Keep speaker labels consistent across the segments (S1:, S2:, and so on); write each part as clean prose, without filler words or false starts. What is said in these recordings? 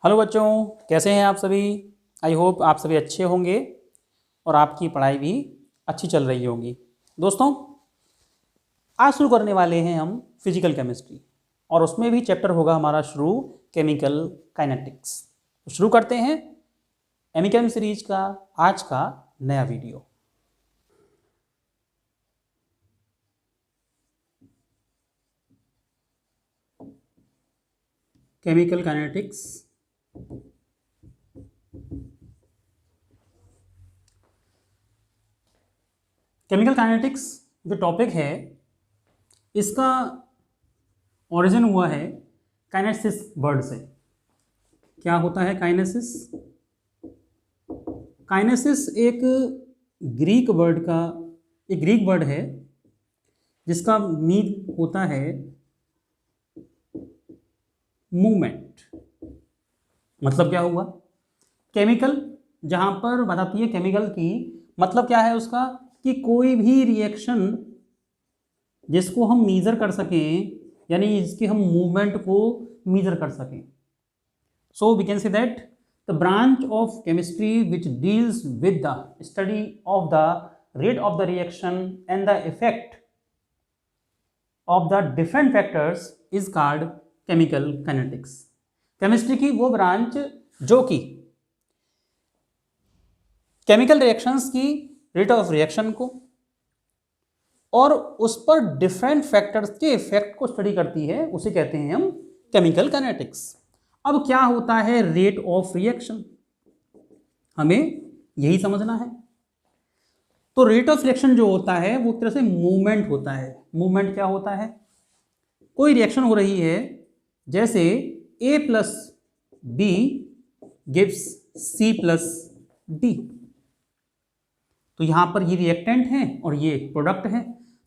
S1: Hello बच्चों, कैसे हैं आप सभी। आई होप आप सभी अच्छे होंगे और आपकी पढ़ाई भी अच्छी चल रही होगी। दोस्तों, आज शुरू करने वाले हैं हम फिजिकल केमिस्ट्री और उसमें भी चैप्टर होगा हमारा शुरू केमिकल काइनेटिक्स। तो शुरू करते हैं एमिकेम सीरीज का आज का नया video. Chemical kinetics chemical kinetics जो टॉपिक है इसका ओरिजिन हुआ है काइनेसिस वर्ड से। क्या होता है काइनेसिस? काइनेसिस एक ग्रीक वर्ड है जिसका मीन होता है मूवमेंट। मतलब क्या हुआ? केमिकल, जहां पर बात आती है केमिकल की, मतलब क्या है उसका कि कोई भी रिएक्शन जिसको हम मीजर कर सकें, यानी जिसके हम मूवमेंट को मीजर कर सकें। So we can say that the branch of chemistry which deals with the study of the rate of the reaction and the effect of the different factors is called chemical kinetics. Chemistry की वो branch जो कि chemical reactions की rate of reaction को और उस पर different factors के इफेक्ट को स्टडी करती है, उसे कहते हैं हम केमिकल काइनेटिक्स। अब क्या होता है रेट ऑफ रिएक्शन, हमें यही समझना है। तो रेट ऑफ रिएक्शन जो होता है वो एक तरह से मूवमेंट होता है। मूवमेंट क्या होता है? कोई रिएक्शन हो रही है, जैसे A plus B gives C plus D. तो यहां पर ये रिएक्टेंट है और ये प्रोडक्ट है।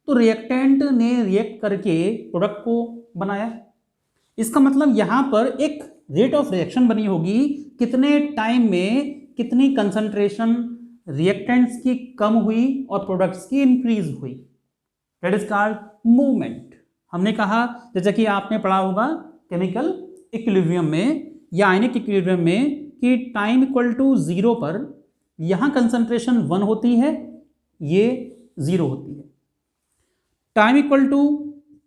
S1: तो रिएक्टेंट ने रिएक्ट करके प्रोडक्ट को बनाया। इसका मतलब यहां पर एक रेट ऑफ रिएक्शन बनी होगी, कितने टाइम में कितनी कंसंट्रेशन रिएक्टेंट्स की कम हुई और प्रोडक्ट्स की इंक्रीज हुई। That is called movement. हमने कहा, जैसे कि आपने पढ़ा होगा केमिकल इक्विलिब्रियम में या आयनिक इक्विलिब्रियम में, कि टाइम इक्वल टू 0 पर यहां कंसंट्रेशन 1 होती है, ये 0 होती है। टाइम इक्वल टू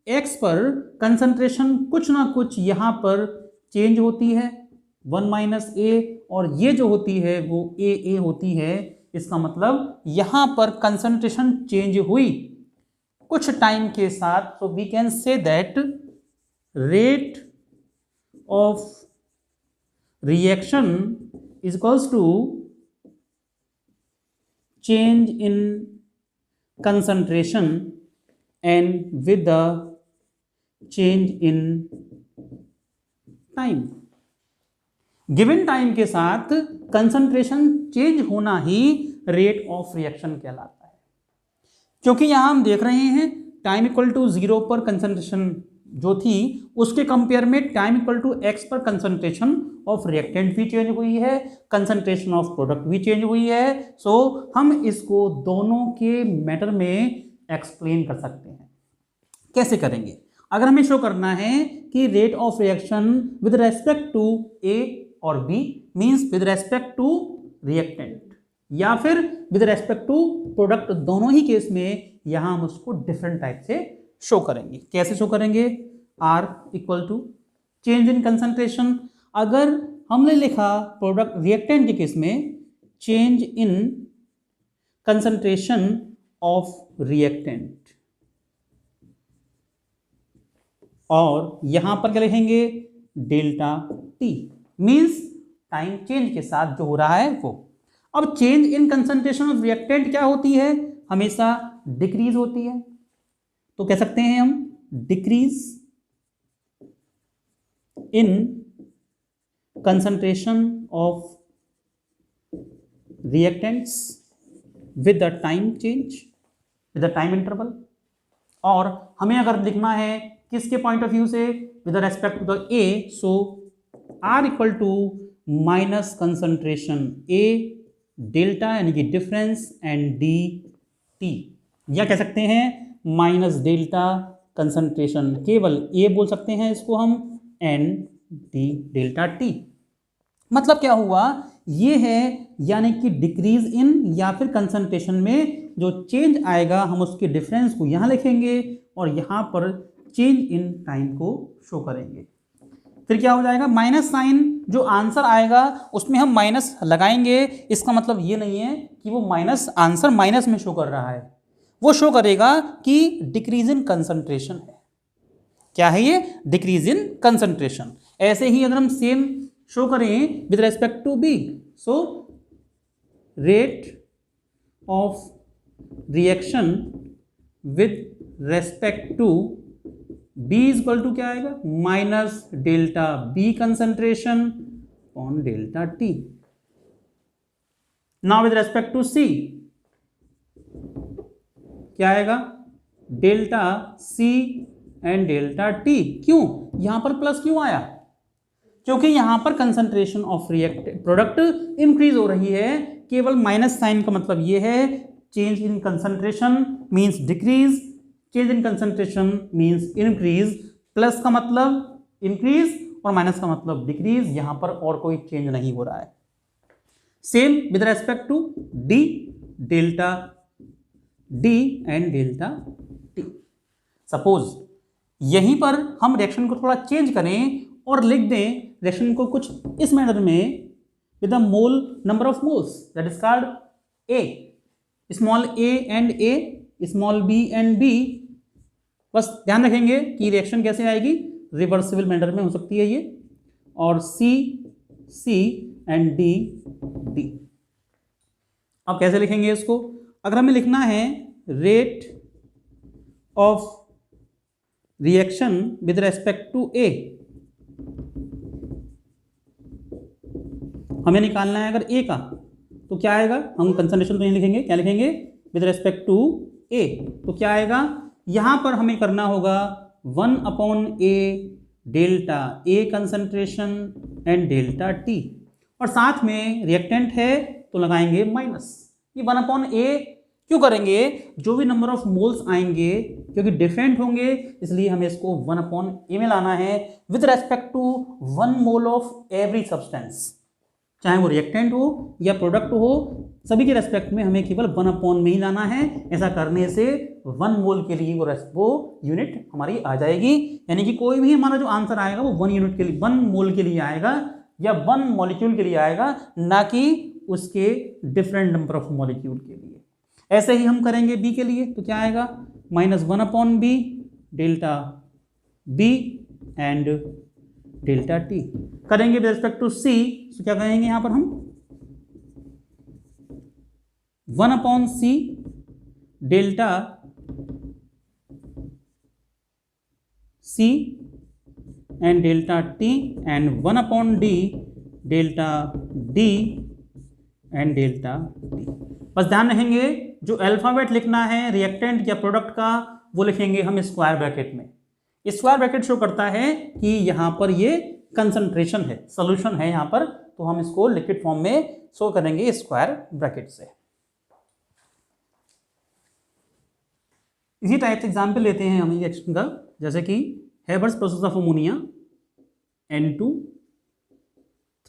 S1: x पर कंसंट्रेशन कुछ ना कुछ यहां पर चेंज होती है, 1 माइनस ए, और ये जो होती है वो ए होती है। इसका मतलब यहां पर कंसंट्रेशन चेंज हुई कुछ टाइम के साथ। So we can say that rate of reaction is equals to change in concentration and with the change in time। Given time के साथ कंसंट्रेशन चेंज होना ही रेट ऑफ रिएक्शन कहलाता है। क्योंकि यहां हम देख रहे हैं टाइम इक्वल टू 0 पर कंसंट्रेशन जो थी, उसके कंपेयर में टाइम इक्वल टू x पर कंसंट्रेशन ऑफ रिएक्टेंट भी चेंज हुई है, कंसंट्रेशन ऑफ प्रोडक्ट भी चेंज हुई है। सो हम इसको दोनों के मैटर में एक्सप्लेन कर सकते हैं। कैसे करेंगे? अगर हमें शो करना है कि rate of reaction with respect to A और B means with respect to reactant या फिर विद रेस्पेक्ट टू प्रोडक्ट, दोनों ही केस में यहां हम उसको डिफरेंट टाइप से शो करेंगे। कैसे शो करेंगे? R equal to change in concentration. अगर हमने लिखा प्रोडक्ट रिएक्टेंट के केस में change in concentration of reactant, और यहां पर क्या लिखेंगे? Delta T means time change के साथ जो हो रहा है वो। अब change in concentration of reactant क्या होती है? हमेशा डिक्रीज होती है। तो कह सकते हैं हम decrease in concentration of reactants with the time change, with the time interval। और हमें अगर लिखना है किसके पॉइंट ऑफ व्यू से? With respect to the A, so R equal to minus concentration A delta यानी कि डिफरेंस एंड डी टी, या कह सकते हैं माइनस डेल्टा कंसंट्रेशन, केवल A बोल सकते हैं इसको हम, एंड डी डेल्टा टी। मतलब क्या हुआ, ये है यानी कि डिक्रीज इन या फिर कंसंट्रेशन में जो चेंज आएगा हम उसके डिफरेंस को यहाँ लिखेंगे और यहाँ पर चेंज इन टाइम को शो करेंगे। फिर क्या हो जाएगा, माइनस साइन जो आंसर आएगा उसमें हम माइनस लगाएंगे। इसका मतलब ये नहीं है कि वो माइनस आंसर माइनस में शो कर रहा है, वो शो करेगा कि डिक्रीज इन कंसंट्रेशन है। क्या है ये, डिक्रीज इन कंसंट्रेशन। ऐसे ही अगर हम सेम शो करें with respect to B, so rate of reaction with respect to B is equal to क्या आएगा, minus delta B concentration on delta T. Now with respect to C क्या आएगा, delta C and delta T. क्यों यहां पर plus क्यों आया, क्योंकि यहां पर concentration of react product increase हो रही है। केवल माइनस साइन का मतलब ये है, change in concentration means decrease, change in concentration means increase. Plus का मतलब इंक्रीज और माइनस का मतलब डिक्रीज, यहां पर और कोई चेंज नहीं हो रहा है। Same with respect to D, delta D and delta T. Suppose यहीं पर हम रिएक्शन को थोड़ा चेंज करें और लिख दें रिएक्शन को कुछ इस मैनर में, with the mole number of moles that is called A, small A and A, small B and B. बस ध्यान रखेंगे कि रिएक्शन कैसे आएगी, रिवर्सिबल मैनर में हो सकती है ये, और C C and D D. अब कैसे लिखेंगे इसको, अगर हमें लिखना है rate of reaction with respect to A, हमें निकालना है अगर ए का, तो क्या आएगा, हम कंसंट्रेशन तो नहीं लिखेंगे, क्या लिखेंगे, विद रेस्पेक्ट टू ए। तो क्या आएगा, यहां पर हमें करना होगा 1/a delta A concentration and delta T, और साथ में रिएक्टेंट है तो लगाएंगे माइनस। ये 1/a क्यों करेंगे, जो भी नंबर ऑफ मोल्स आएंगे क्योंकि डिफरेंट होंगे इसलिए हमें इसको 1/a में लाना है with respect to 1 mole of every substance, चाहे वो रिएक्टेंट हो या प्रोडक्ट हो, सभी के रेस्पेक्ट में हमें केवल 1/, में ही लाना है। ऐसा करने से 1 मोल के लिए वो यूनिट हमारी आ जाएगी, यानी कि कोई भी हमारा जो आंसर आएगा वो 1 यूनिट के लिए, 1 मोल के लिए आएगा या 1 मॉलिक्यूल के लिए आएगा, ना कि उसके डिफरेंट नंबर ऑफ मॉलिक्यूल के लिए। ऐसे ही हम करेंगे बी के लिए, तो क्या आएगा, -1/b delta B and delta T. करेंगे विद रिस्पेक्ट टू सी, तो क्या कहेंगे यहां पर हम 1/c delta C and delta T and 1/d delta D and delta T. बस ध्यान रखेंगे जो अल्फाबेट लिखना है रिएक्टेंट या प्रोडक्ट का वो लिखेंगे हम स्क्वायर ब्रैकेट में। स्क्वायर ब्रैकेट शो करता है कि यहां पर ये कंसंट्रेशन है, सॉल्यूशन है यहां पर, तो हम इसको लिक्विड फॉर्म में शो करेंगे स्क्वायर ब्रैकेट से। इसी टाइप से एग्जाम्पल लेते हैं हम रिएक्शन का, जैसे कि Haber's process of ammonia N2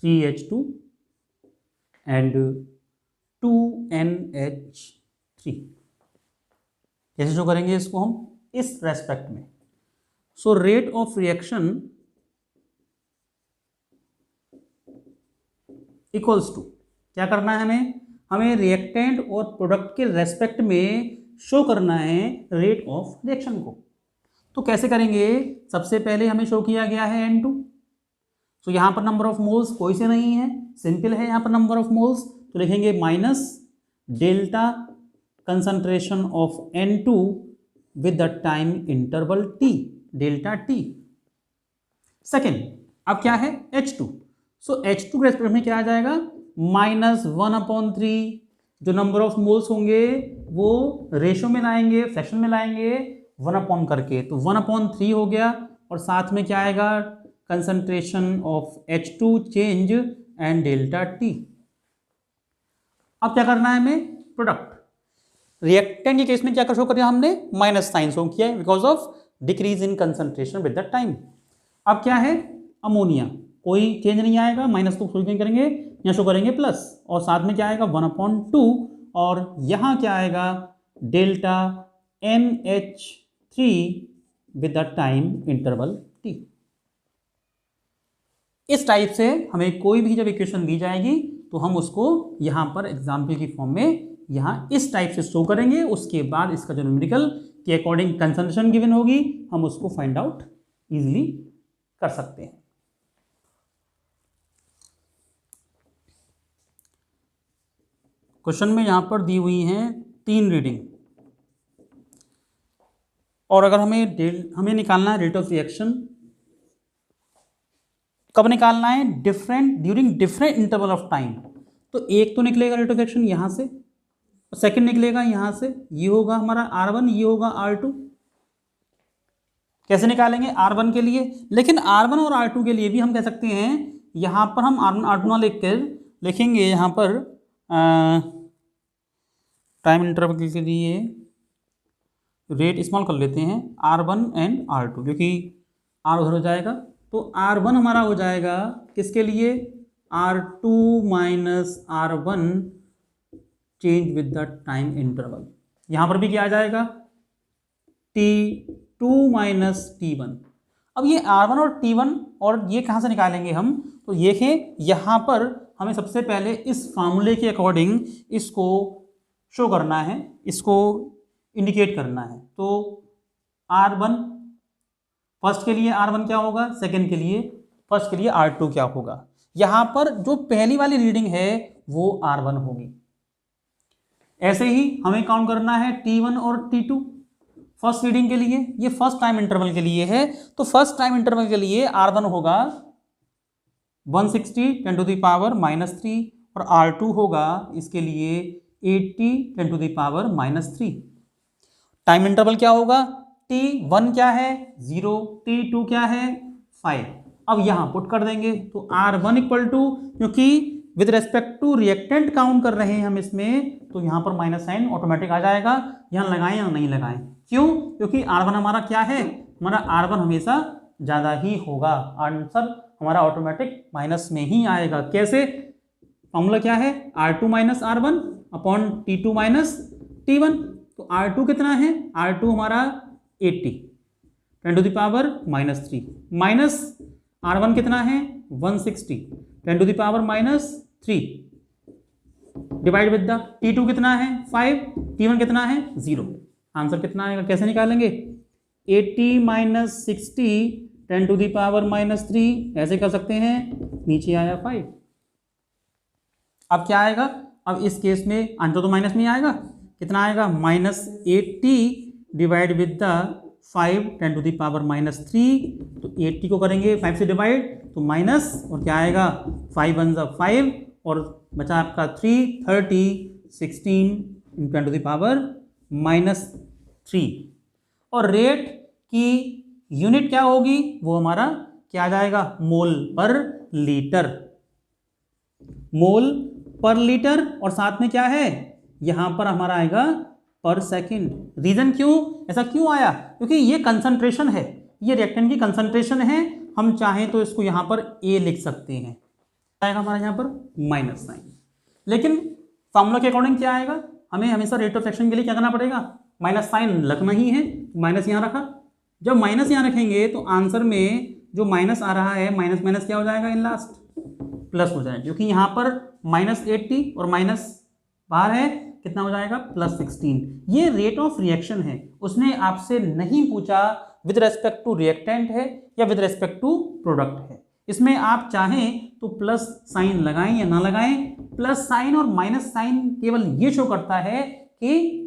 S1: 3H2 and 2NH3। कैसे शो करेंगे इसको हम, इस रेस्पेक्ट में। So rate of reaction equals to, क्या करना है हमें रिएक्टेंट और प्रोडक्ट के रेस्पेक्ट में शो करना है रेट ऑफ रिएक्शन को। तो कैसे करेंगे, सबसे पहले हमें शो किया गया है N2, तो यहाँ पर नंबर ऑफ मोल्स कोई से नहीं है, सिंपल है यहाँ पर नंबर ऑफ मोल्स, तो लिखेंगे minus delta concentration of N2 with the time interval T, delta T। Second, अब क्या है H2, सो H2 के रेस्पेक्ट में क्या आ जाएगा, -1/3, जो नंबर ऑफ मोल्स होंगे वो रेशो में लाएंगे, फ्रैक्शन में लाएंगे 1/ करके, तो 1/3 हो गया, और साथ में क्या आएगा, concentration of H2 change and delta T। अब क्या करना है हमें, प्रोडक्ट रिएक्टेंट के केस में क्या शो किया हमने, माइनस साइन शो किया because of decrease in concentration with the time. अब क्या है, अमोनिया, कोई चेंज नहीं आएगा, माइनस को शो करेंगे यहाँ शो करेंगे प्लस, और साथ में क्या आएगा 1/2, और यहाँ क्या आएगा delta MH3 with the time interval t। इस टाइप से हमें कोई भी जब इक्वेशन दी जाएगी तो हम उसको यहाँ पर एग्जाम्पल की फॉर्म में यहाँ इस टाइप से शो करेंगे, उसके बाद इसका जो न्यूमेरिकल के अकॉर्डिंग कंसंट्रेशन गिवन होगी हम उसको फाइंड आउट इजीली कर सकते हैं। क्वेश्चन में यहाँ पर दी हुई हैं 3 रीडिंग, और अगर हमें निकालना है रेट ऑफ रिएक्शन, कब निकालना है, during different interval of time. तो एक तो निकलेगा रेट ऑफ रिएक्शन यहाँ से, सेकंड निकलेगा यहाँ से, ये होगा हमारा R1, ये होगा R2। कैसे निकालेंगे R1 के लिए, लेकिन R1 और R2 के लिए भी हम कह सकते हैं, यहाँ पर हम R1 R2 ना लिखकर लिखेंगे यहाँ पर टाइम इंटरवल के लिए रेट स्मॉल कर लेते हैं R1 एंड R2, क्योंकि R उधर हो जाएगा, तो R1 हमारा हो जाएगा किसके लिए R2 minus R1 change with the time interval. यहाँ पर भी क्या आ जाएगा T2 माइनस T1। अब ये R1 और T1 और ये कहाँ से निकालेंगे हम, तो ये देखें यहाँ पर हमें सबसे पहले इस फार्मूले के अकॉर्डिंग इसको शो करना है, इसको इंडिकेट करना है। तो R1 फर्स्ट के लिए R1 क्या होगा, सेकंड के लिए फर्स्ट के लिए R2 क्या होगा। यहाँ पर जो पहली वाली रीडिंग है वो R1 होगी। ऐसे ही हमें काउंट करना है T1 और T2 फर्स्ट रीडिंग के लिए, ये फर्स्ट टाइम इंटरवल के लिए है, तो फर्स्ट टाइम इंटरवल के लिए R1 होगा 160 10 टू द पावर -3 और R2 होगा इसके लिए 80 10 to the power -3। Time interval क्या होगा, T1 क्या है 0, T2 क्या है 5। अब यहां पुट कर देंगे तो R1 इक्वल टू, क्योंकि with respect to reactant count कर रहे हैं हम इसमें, तो यहां पर माइनस साइन ऑटोमेटिक आ जाएगा। यहां लगाएं या नहीं लगाएं, क्यों, क्योंकि R1 हमारा क्या है, हमारा R1 हमेशा ज़्यादा ही होगा, आंसर हमारा ऑटोमेटिक माइनस में ही आएगा। कैसे, फॉर्मूला क्या है R2 minus R1 upon T2 minus T1। तो R2 कितना है, R2 हमारा 80 10 to the power -3 minus R1 कितना है 160 10 to the power -3 divide with the T2 कितना है 5, T1 कितना है 0। आंसर कितना आएगा, कैसे निकालेंगे 80 - 60 10 टू द पावर -3, ऐसे कर सकते हैं, नीचे आया 5। अब क्या आएगा, अब इस केस में आंसर तो माइनस में आएगा, कितना आएगा -80 divide with the 5 10 to the power -3। तो 80 को करेंगे 5 से डिवाइड तो माइनस, और क्या आएगा 5 1 5 और बचा आपका 3 30 16 10 टू द पावर -3। और रेट की यूनिट क्या होगी, वो हमारा क्या आ जाएगा मोल पर लीटर, मोल पर लीटर, और साथ में क्या है यहां पर हमारा आएगा पर सेकंड। रीजन क्यों, ऐसा क्यों आया, क्योंकि ये कंसंट्रेशन है, ये रिएक्टेंट की कंसंट्रेशन है। हम चाहें तो इसको यहां पर A लिख सकते हैं, आएगा हमारा यहां पर माइनस साइन, लेकिन फॉर्मूला के अकॉर्डिंग क्या आएगा, हमें हमेशा रेट ऑफ रिएक्शन के लिए क्या करना पड़ेगा, माइनस साइन लगना ही है, माइनस यहां रखा। जब माइनस यहां रखेंगे तो आंसर में जो माइनस आ रहा है माइनस माइनस क्या हो जाएगा इन लास्ट प्लस हो जाएगा, क्योंकि यहां पर -80 और माइनस बाहर है, कितना हो जाएगा +16। ये रेट ऑफ रिएक्शन है, उसने आपसे नहीं पूछा विद रेस्पेक्ट टू रिएक्टेंट है या विद रेस्पेक्ट टू प्रोडक्ट है। इसमें आप चाहें तो प्लस साइन लगाएं या ना लगाएं, प्लस साइन और माइनस साइन केवल ये शो करता है कि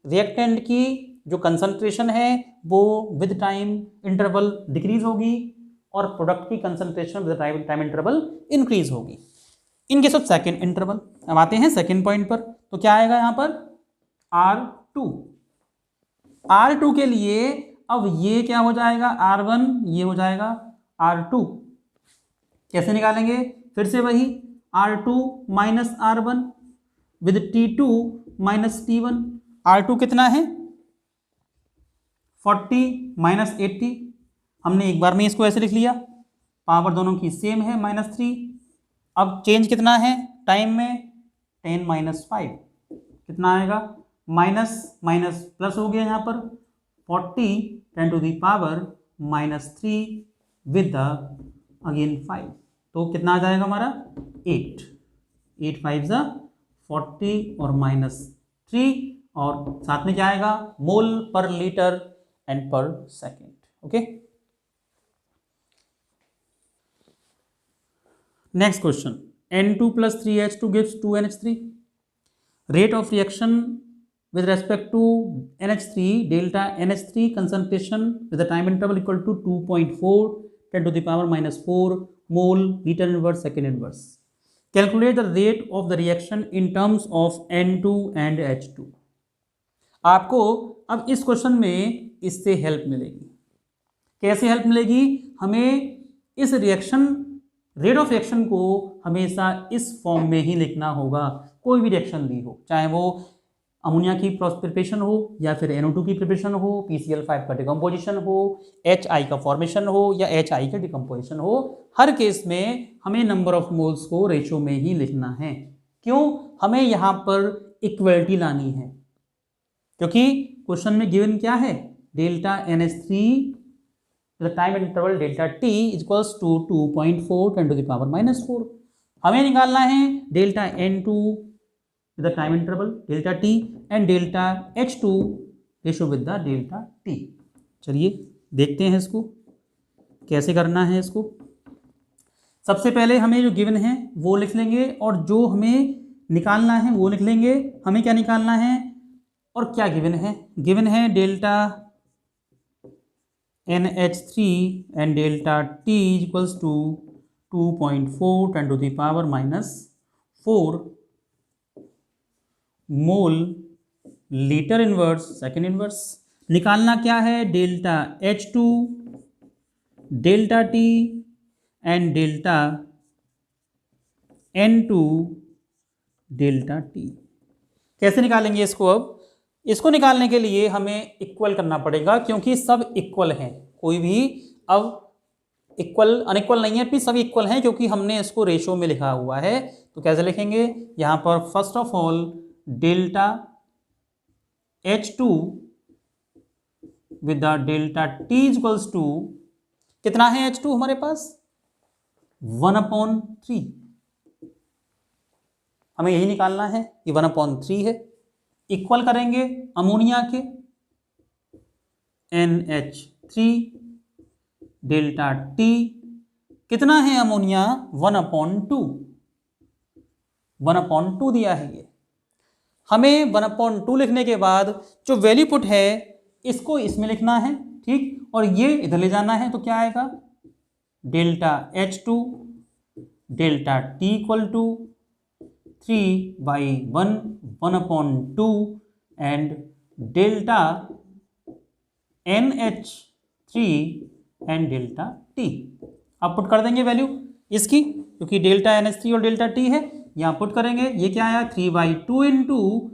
S1: रिएक्टेंट की जो कंसंट्रेशन है वो विद टाइम इंटरवल डिक्रीज होगी और प्रोडक्ट की concentration with time interval increase होगी। In case of second interval, अब आते हैं सेकेंड पॉइंट पर, तो क्या आएगा यहाँ पर R2 के लिए, अब ये क्या हो जाएगा R1, ये हो जाएगा R2। कैसे निकालेंगे, फिर से वही R2 minus R1 with T2 minus T1। R2 कितना है 40 - 80, हमने एक बार में इसको ऐसे लिख लिया पावर दोनों की सेम है -3। अब चेंज कितना है टाइम में, 10 - 5 कितना आएगा, माइनस माइनस प्लस हो गया यहाँ पर 40 10⁻³ विद द अगेन 5, तो कितना आ जाएगा हमारा 8 8 5 ज़ा 40 और -3 और साथ में क्या आएगा मोल पर लीटर एंड पर second. Okay, next question, N2 + 3H2 gives 2NH3, rate of reaction with respect to NH3 delta NH3 concentration with the time interval equal to 2.4 10⁻⁻4 mole liter inverse second inverse. Calculate the rate of the reaction in terms of N2 and H2. आपको अब इस question में इससे help मिलेगी। कैसे help मिलेगी, हमें इस रिएक्शन रेट ऑफ रिएक्शन को हमेशा इस फॉर्म में ही लिखना होगा। कोई भी रिएक्शन दी हो, चाहे वो अमोनिया की प्रिपरेशन हो या फिर NO2 की प्रिपरेशन हो, PCl5 का डिकम्पोजिशन हो, HI का फॉर्मेशन हो या HI का डिकम्पोजिशन हो, हर केस में हमें नंबर ऑफ मोल्स को रेशियो में ही लिखना है। क्यों, हमें यहाँ पर इक्वलिटी लानी है, क्योंकि क्वेश्चन में गिवन क्या है, delta NH3 the time interval delta t equals to 2.4 10⁻⁻4। हमें निकालना है delta N2 with the time interval delta t and delta H2 ratio with the delta t। चलिए देखते हैं इसको कैसे करना है। इसको सबसे पहले हमें जो गिवन है वो लिख लेंगे और जो हमें निकालना है वो लिख लेंगे। हमें क्या निकालना है और क्या गिवन है, गिवन है delta NH3 and delta T equals to 2.4 10⁻⁻4 mole litre inverse second inverse. निकालना क्या है, delta H2 delta T and delta N2 delta T। कैसे निकालेंगे इसको, अब इसको निकालने के लिए हमें इक्वल करना पड़ेगा, क्योंकि सब इक्वल हैं, कोई भी अब इक्वल अनइक्वल नहीं है, फिर सब इक्वल हैं क्योंकि हमने इसको रेशो में लिखा हुआ है। तो कैसे लिखेंगे, यहाँ पर first of all delta H2 with the delta T equals to, कितना है H2 हमारे पास 1/3, हमें यही निकालना है, ये 1/3 है। इक्वल करेंगे अमोनिया के NH3 डेल्टा T, कितना है अमोनिया 1/2 दिया है ये। हमें 1/2 लिखने के बाद जो वैल्यू पुट है इसको इसमें लिखना है, ठीक, और ये इधर ले जाना है। तो क्या आएगा, delta H2 delta T equal to 3/1 1/2 and delta NH3 and delta T। अब पुट कर देंगे वैल्यू इसकी, क्योंकि डेल्टा NH3 और डेल्टा T है, यहाँ पुट करेंगे। ये क्या आया 3/2 इंटू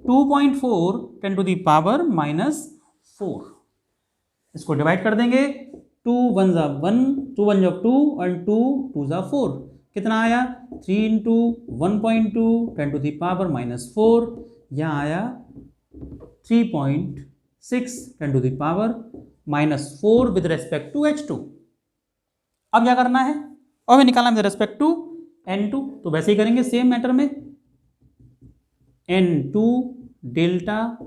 S1: 2.4 10⁻⁻4। इसको डिवाइड कर देंगे, 2 1 ज़ा 1 2 1 ज़ा 2 और 2 2 ज़ा 4, कितना आया 3 इंटू 1.2 10⁻⁻4, यहाँ आया 3.6 10⁻⁻4 विद रेस्पेक्ट टू H2। अब क्या करना है, और हमें निकालना विद रेस्पेक्ट टू N2, तो वैसे ही करेंगे सेम मैटर में, N2 delta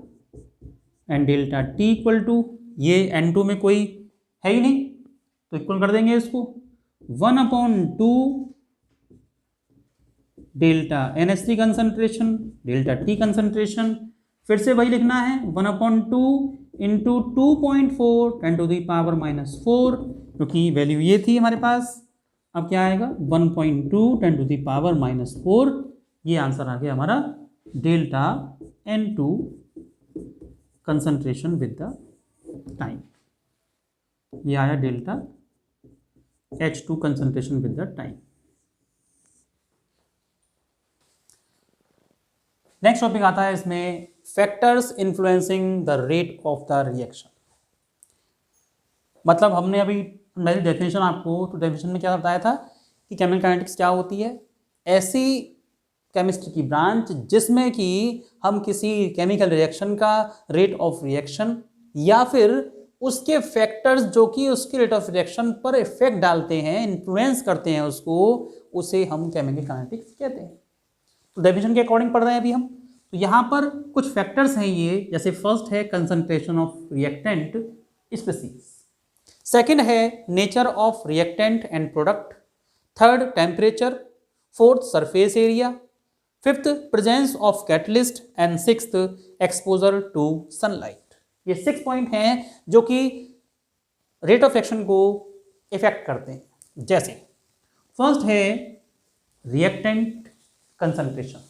S1: and delta T equal to, ये N2 में कोई है ही नहीं तो इक्वल कर देंगे इसको 1/2 delta NH3 concentration delta T concentration, फिर से वही लिखना है 1/2 इंटू 2.4 10⁻⁻4, क्योंकि वैल्यू ये थी हमारे पास। अब क्या आएगा 1.2 10⁻⁻4, ये आंसर आ गया हमारा delta N2 concentration with the time, ये आया delta H2 concentration with the time. Next topic आता है इसमें factors influencing the rate of the reaction. मतलब हमने अभी मेरी डेफिनेशन आपको तो डेफिनेशन में क्या बताया था कि केमिकल काइनेटिक्स क्या होती है, ऐसी केमिस्ट्री की ब्रांच जिसमें कि हम किसी केमिकल रिएक्शन का रेट ऑफ रिएक्शन या फिर उसके फैक्टर्स जो कि उसके रेट ऑफ रिएक्शन पर इफेक्ट डालते हैं, इन्फ्लुएंस करते हैं उसको, उसे हम केमिकल काइनेटिक्स कहते हैं। तो डेफिनेशन के अकॉर्डिंग पढ़ रहे हैं अभी हम। तो यहाँ पर कुछ फैक्टर्स हैं ये, जैसे फर्स्ट है concentration of reactant species, second है nature of reactant and product, third temperature, fourth surface area, fifth presence of catalyst and sixth exposure to sunlight. ये 6 पॉइंट हैं जो कि रेट ऑफ रिएक्शन को इफेक्ट करते हैं। जैसे फर्स्ट है रिएक्टेंट कंसंट्रेशन,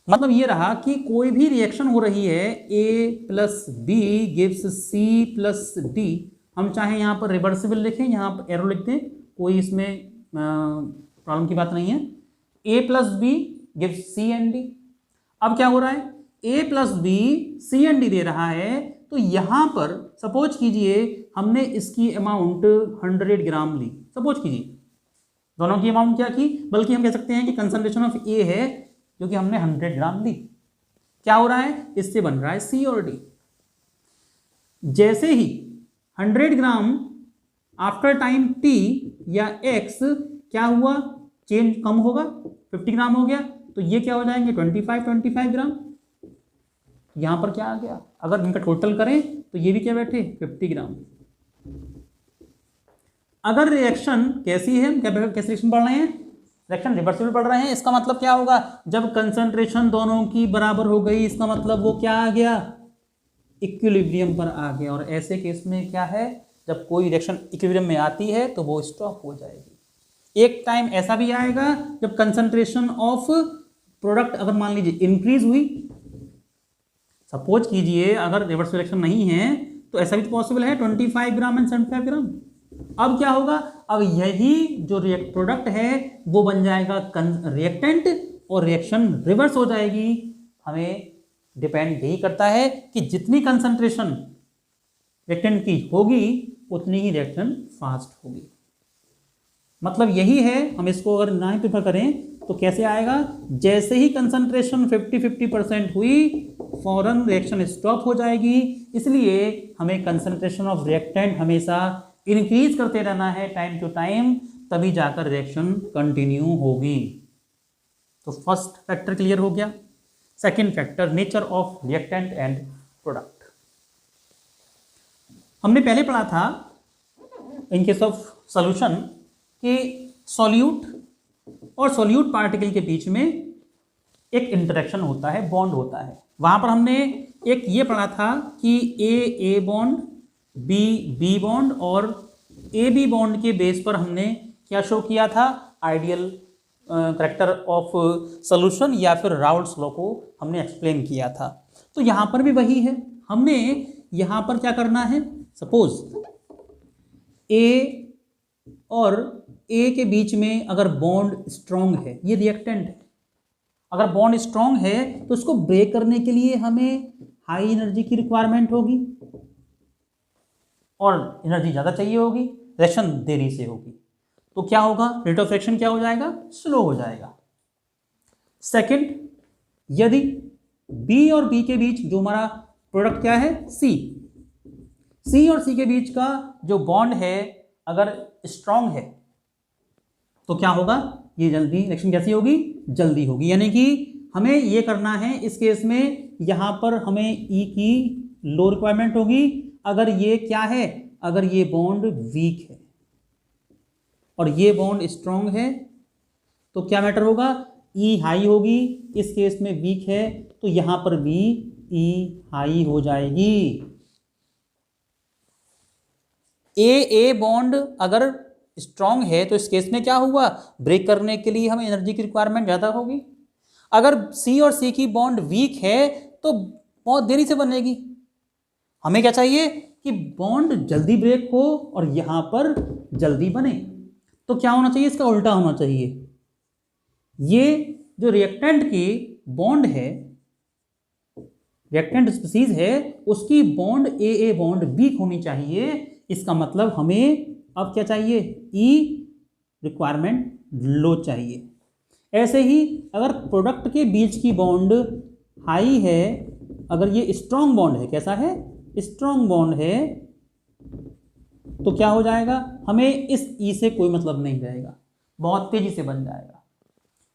S1: मतलब ये रहा कि कोई भी रिएक्शन हो रही है A plus B gives C plus D, हम चाहे यहाँ पर रिवर्सिबल लिखें, यहाँ पर एरो लिख दें, कोई इसमें प्रॉब्लम की बात नहीं है। A plus B gives C and D। अब क्या हो रहा है, A plus B C and D दे रहा है, तो यहाँ पर सपोज कीजिए हमने इसकी अमाउंट 100 ग्राम ली, सपोज कीजिए दोनों की अमाउंट क्या की, बल्कि हम कह सकते हैं कि कंसंट्रेशन ऑफ A है जो कि हमने 100 ग्राम ली। क्या हो रहा है, इससे बन रहा है C और D। जैसे ही 100 ग्राम आफ्टर टाइम T या X क्या हुआ, चेंज कम होगा, 50 ग्राम हो गया, तो ये क्या हो जाएंगे 25 ग्राम। यहां पर क्या आ गया, अगर इनका टोटल करें तो ये भी क्या बैठे 50 ग्राम। अगर रिएक्शन कैसी है, हम कैसे रिएक्शन पढ़ रहे हैं, रिएक्शन रिवर्सिबल पढ़ रहे हैं, इसका मतलब क्या होगा, जब कंसंट्रेशन दोनों की बराबर हो गई, इसका मतलब वो क्या आ गया, इक्विलिब्रियम पर आ गया। और ऐसे केस में क्या है, जब कोई रिएक्शन इक्विलिब्रियम में आती है तो वो स्टॉप हो जाएगी। एक टाइम ऐसा भी आएगा जब कंसंट्रेशन ऑफ प्रोडक्ट अगर मान लीजिए इंक्रीज हुई, सपोज कीजिए अगर रिवर्स रिएक्शन नहीं है तो ऐसा भी तो पॉसिबल है 25 ग्राम एंड 75 ग्राम। अब क्या होगा, अब यही जो प्रोडक्ट है वो बन जाएगा रिएक्टेंट और रिएक्शन रिवर्स हो जाएगी। हमें डिपेंड यही करता है कि जितनी कंसंट्रेशन रिएक्टेंट की होगी उतनी ही रिएक्शन फास्ट होगी। मतलब यही है, हम इसको अगर ना ही प्रेफर करें तो कैसे आएगा, जैसे ही कंसंट्रेशन 50% हुई फौरन रिएक्शन स्टॉप हो जाएगी। इसलिए हमें कंसंट्रेशन ऑफ रिएक्टेंट हमेशा इंक्रीज करते रहना है टाइम टू टाइम, तभी जाकर रिएक्शन कंटिन्यू होगी। तो फर्स्ट फैक्टर क्लियर हो गया। Second factor nature of reactant and product, हमने पहले पढ़ा था इन केस ऑफ सॉल्यूशन कि सॉल्यूट और सॉल्यूट पार्टिकल के बीच में एक इंटरेक्शन होता है, बॉन्ड होता है। वहां पर हमने एक ये पढ़ा था कि ए बॉन्ड, बी बॉन्ड और ए बी बॉन्ड के बेस पर हमने क्या शो किया था, आइडियल कैरेक्टर ऑफ सॉल्यूशन या फिर राउल्ट्स लॉ को हमने एक्सप्लेन किया था। तो यहाँ पर भी वही है, हमने यहाँ पर क्या करना है, सपोज ए और ए के बीच में अगर बॉन्ड स्ट्रॉन्ग है, ये रिएक्टेंट है, अगर बॉन्ड स्ट्रॉन्ग है तो उसको ब्रेक करने के लिए हमें हाई एनर्जी की रिक्वायरमेंट होगी और एनर्जी ज़्यादा चाहिए होगी, रिएक्शन देरी से होगी, तो क्या होगा, रेट ऑफ रिएक्शन क्या हो जाएगा, स्लो हो जाएगा। सेकंड, यदि बी और बी के बीच जो हमारा प्रोडक्ट क्या है, सी और सी के बीच का जो बॉन्ड है अगर स्ट्रॉन्ग है तो क्या होगा, ये जल्दी रिएक्शन कैसी होगी, जल्दी होगी। यानी कि हमें ये करना है इस केस में, यहां पर हमें ई की लो रिक्वायरमेंट होगी अगर ये क्या है, अगर ये बॉन्ड वीक है और ये बॉन्ड स्ट्रॉन्ग है तो क्या मैटर होगा, ई हाई होगी। इस केस में वीक है तो यहां पर भी ई हाई हो जाएगी। ए बॉन्ड अगर स्ट्रॉन्ग है तो इस केस में क्या हुआ, ब्रेक करने के लिए हमें एनर्जी की रिक्वायरमेंट ज़्यादा होगी। अगर सी और सी की बॉन्ड वीक है तो बहुत देरी से बनेगी। हमें क्या चाहिए कि बॉन्ड जल्दी ब्रेक हो और यहां पर जल्दी बने। तो क्या होना चाहिए, इसका उल्टा होना चाहिए। ये जो रिएक्टेंट की बॉन्ड है, रिएक्टेंट स्पीसीज है, उसकी बॉन्ड ए बॉन्ड वीक होनी चाहिए। इसका मतलब हमें अब क्या चाहिए, ई रिक्वायरमेंट लो चाहिए। ऐसे ही अगर प्रोडक्ट के बीच की बॉन्ड हाई है, अगर ये स्ट्रॉन्ग बॉन्ड है, कैसा है, स्ट्रॉन्ग बॉन्ड है, तो क्या हो जाएगा, हमें इस ई से कोई मतलब नहीं रहेगा, बहुत तेजी से बन जाएगा।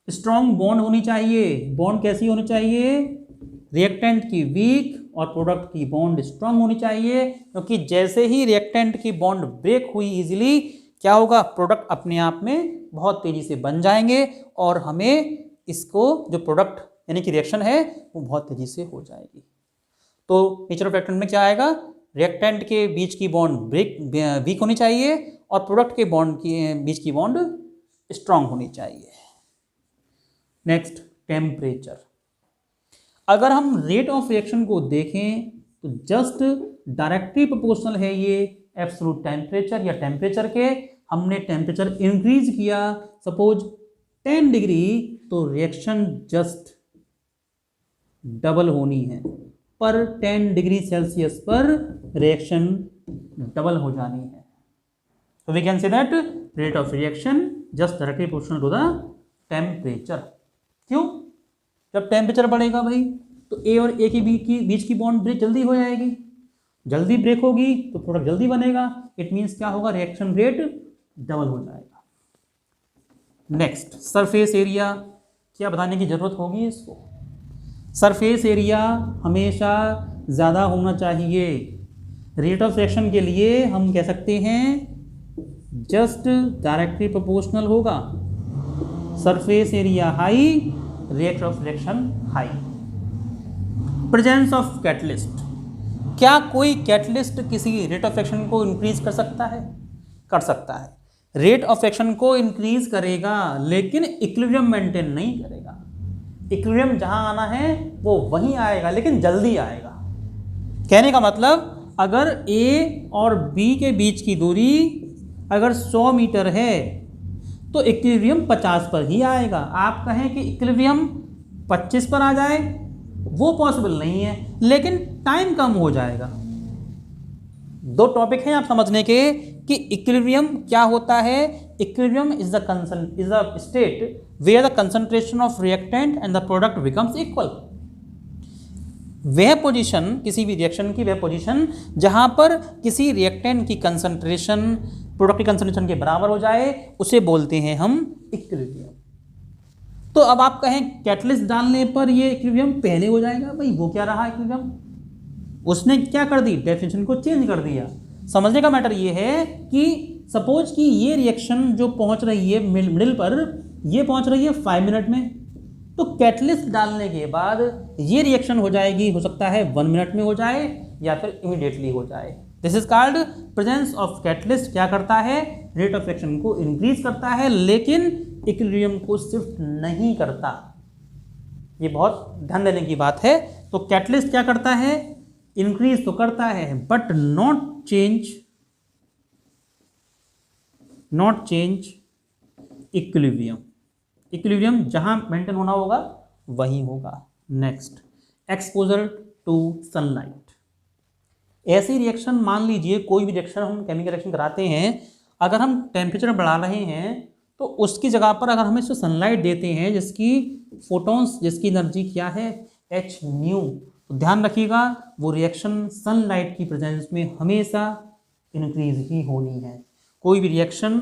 S1: स्ट्रॉन्ग बॉन्ड होनी चाहिए, बॉन्ड कैसी होनी चाहिए, रिएक्टेंट की वीक और प्रोडक्ट की बॉन्ड स्ट्रॉन्ग होनी चाहिए, क्योंकि जैसे ही रिएक्टेंट की बॉन्ड ब्रेक हुई इजीली, क्या होगा, प्रोडक्ट अपने आप में बहुत तेजी से बन जाएंगे और हमें इसको जो प्रोडक्ट यानी कि रिएक्शन है वो बहुत तेजी से हो जाएगी। तो नेचर ऑफ रिएक्टेंट में क्या आएगा, रिएक्टेंट के बीच की बॉन्ड वीक होनी चाहिए और प्रोडक्ट के बॉन्ड की बीच की बॉन्ड स्ट्रांग होनी चाहिए। Next, temperature. अगर हम रेट ऑफ रिएक्शन को देखें तो जस्ट डायरेक्टली प्रोपोर्शनल है ये एब्सोल्यूट टेम्परेचर या टेम्परेचर के। हमने टेम्परेचर इंक्रीज किया सपोज 10 डिग्री, तो रिएक्शन जस्ट डबल होनी है, पर 10 डिग्री सेल्सियस पर रिएक्शन डबल हो जानी है। तो we can say that rate of reaction just directly proportional to the temperature. क्यों, जब टेम्परेचर बढ़ेगा भाई तो ए और ए के बीच की बॉन्ड ब्रेक जल्दी हो जाएगी, जल्दी ब्रेक होगी तो प्रोडक्ट जल्दी बनेगा, इट मीन्स क्या होगा, रिएक्शन रेट डबल हो जाएगा। Next, surface area. क्या बताने की जरूरत होगी इसको, सरफेस एरिया हमेशा ज़्यादा होना चाहिए। रेट ऑफ रिएक्शन के लिए हम कह सकते हैं जस्ट डायरेक्टली प्रोपोर्शनल होगा, surface area high, rate of reaction high. Presence of catalyst. क्या कोई कैटलिस्ट किसी रेट ऑफ रिएक्शन को इंक्रीज कर सकता है, कर सकता है। रेट ऑफ रिएक्शन को इंक्रीज करेगा लेकिन इक्विलिब्रियम मेंटेन नहीं करेगा। इक्विलिब्रियम जहां आना है वो वहीं आएगा लेकिन जल्दी आएगा। कहने का मतलब अगर ए और बी के बीच की दूरी अगर 100 मीटर है तो इक्विलिब्रियम 50 पर ही आएगा। आप कहें कि इक्विलिब्रियम 25 पर आ जाए, वो पॉसिबल नहीं है, लेकिन टाइम कम हो जाएगा। दो टॉपिक हैं आप समझने के कि इक्विलिब्रियम क्या होता है। Equilibrium is the state where the concentration of reactant and the product becomes equal. वह पोजीशन, किसी भी रिएक्शन की वह पोजीशन जहां पर किसी रिएक्टेंट की कंसंट्रेशन प्रोडक्ट की कंसंट्रेशन के बराबर हो जाए, उसे बोलते हैं हम इक्विलिब्रियम। तो अब आप कहें कैटलिस्ट डालने पर ये इक्विलिब्रियम पहले हो जाएगा, भाई वो क्या रहा इक्विलिब्रियम, उसने क्या कर दी, डेफिनेशन को चेंज कर दिया। समझने का मैटर ये है कि सपोज कि ये रिएक्शन जो पहुंच रही है मिडिल पर, ये पहुंच रही है 5 मिनट में, तो कैटलिस्ट डालने के बाद ये रिएक्शन हो जाएगी, हो सकता है 1 मिनट में हो जाए या फिर इमीडिएटली हो जाए। This is called presence of catalyst. क्या करता है, रेट ऑफ रिएक्शन को इंक्रीज करता है लेकिन इक्विलिब्रियम को शिफ्ट नहीं करता। ये बहुत ध्यान देने की बात है। तो कैटलिस्ट क्या करता है, इंक्रीज तो करता है but not change equilibrium. Equilibrium जहां मेंटेन होना होगा वहीं होगा। Next, exposure to sunlight. ऐसी रिएक्शन, मान लीजिए कोई भी रिएक्शन हम केमिकल रिएक्शन कराते हैं, अगर हम टेम्परेचर बढ़ा रहे हैं तो उसकी जगह पर अगर हम इसको सनलाइट देते हैं जिसकी फोटॉन्स, जिसकी एनर्जी क्या है, एच न्यू, तो ध्यान रखिएगा वो रिएक्शन सनलाइट की प्रेजेंस में हमेशा इंक्रीज ही होनी है। कोई भी रिएक्शन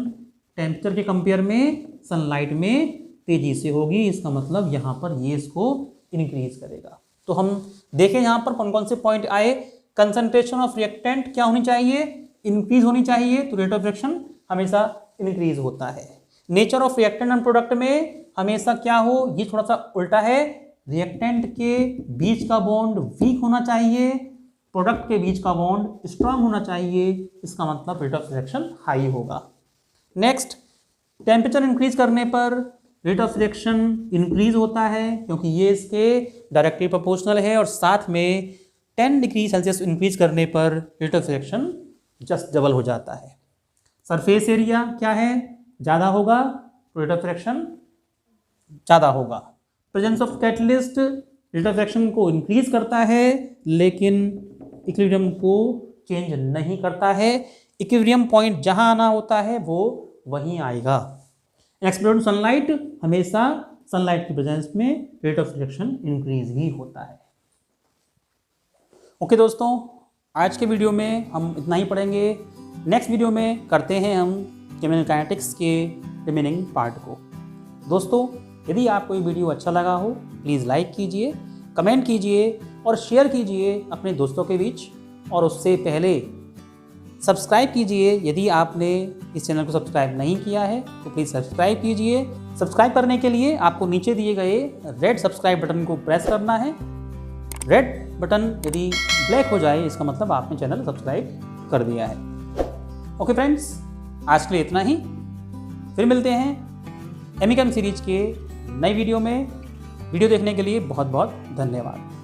S1: टेम्परेचर के कंपेयर में सनलाइट में तेजी से होगी, इसका मतलब यहाँ पर ये इसको इंक्रीज करेगा। तो हम देखें यहाँ पर कौन कौन से पॉइंट आए। कंसंट्रेशन ऑफ रिएक्टेंट क्या होनी चाहिए, इंक्रीज होनी चाहिए, तो रेट ऑफ रिएक्शन हमेशा इंक्रीज होता है। Nature of reactant and product में हमेशा क्या हो, ये थोड़ा सा उल्टा है, रिएक्टेंट के बीच का बॉन्ड वीक होना चाहिए, प्रोडक्ट के बीच का बॉन्ड स्ट्रांग होना चाहिए, इसका मतलब रेट ऑफ रिएक्शन हाई होगा। नेक्स्ट, टेम्परेचर इंक्रीज करने पर रेट ऑफ रिएक्शन इंक्रीज होता है क्योंकि ये इसके डायरेक्टली प्रोपोर्शनल है, और साथ में 10 डिग्री सेल्सियस इंक्रीज करने पर rate of reaction just double हो जाता है। सरफेस एरिया क्या है, ज़्यादा होगा, रेट ऑफ रिएक्शन ज़्यादा होगा। Presence of catalyst rate of reaction को इंक्रीज करता है लेकिन इक्विलिब्रियम को चेंज नहीं करता है। इक्विलिब्रियम पॉइंट जहां आना होता है वो वहीं आएगा। एक्सपोनेंशियल सनलाइट, हमेशा सनलाइट की प्रेजेंस में रेट ऑफ रिएक्शन इंक्रीज ही होता है। ओके दोस्तों, आज के वीडियो में हम इतना ही पढ़ेंगे। नेक्स्ट वीडियो में करते हैं हम केमिकल काइनेटिक्स के रिमेनिंग पार्ट को। दोस्तों, यदि आपको ये वीडियो अच्छा लगा हो प्लीज़ लाइक कीजिए, कमेंट कीजिए और शेयर कीजिए अपने दोस्तों के बीच। और उससे पहले सब्सक्राइब कीजिए। यदि आपने इस चैनल को सब्सक्राइब नहीं किया है तो प्लीज़ सब्सक्राइब कीजिए। सब्सक्राइब करने के लिए आपको नीचे दिए गए रेड सब्सक्राइब बटन को प्रेस करना है। रेड बटन यदि ब्लैक हो जाए इसका मतलब आपने चैनल सब्सक्राइब कर दिया है। ओके फ्रेंड्स, आज के लिए इतना ही। फिर मिलते हैं एमईकेम सीरीज के नई वीडियो में। वीडियो देखने के लिए बहुत बहुत धन्यवाद।